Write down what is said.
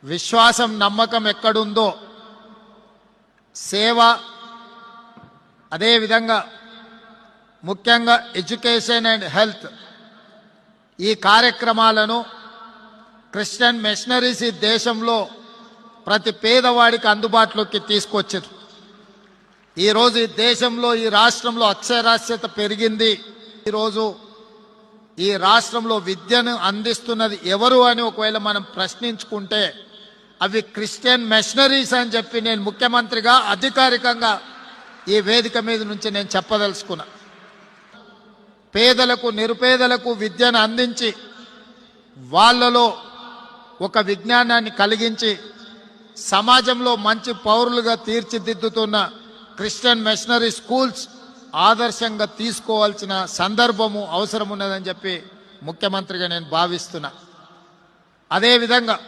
విశ్వాసం నమ్మకం ఎక్కడుందో సేవ అదే విధంగా ముఖ్యంగా ఎడ్యుకేషన్ అండ్ హెల్త్ ఈ కార్యక్రమాలను క్రిస్టియన్ మిషనరీస్ ఈ దేశంలో ప్రతి పేదవాడికి అందుబాటులోకి తీసుకొచ్చారు. ఈరోజు ఈ దేశంలో ఈ రాష్ట్రంలో అక్షరాస్యత పెరిగింది. ఈరోజు ఈ రాష్ట్రంలో విద్యను అందిస్తున్నది ఎవరు అని ఒకవేళ మనం ప్రశ్నించుకుంటే అవి క్రిస్టియన్ మిషనరీస్ అని చెప్పి నేను ముఖ్యమంత్రిగా అధికారికంగా ఈ వేదిక మీద నుంచి నేను చెప్పదలుచుకున్నా. పేదలకు నిరుపేదలకు విద్యను అందించి వాళ్ళలో ఒక విజ్ఞానాన్ని కలిగించి సమాజంలో మంచి పౌరులుగా తీర్చిదిద్దుతున్న క్రిస్టియన్ మిషనరీ స్కూల్స్ ఆదర్శంగా తీసుకోవాల్సిన సందర్భము అవసరం ఉన్నదని చెప్పి ముఖ్యమంత్రిగా నేను భావిస్తున్నా. అదేవిధంగా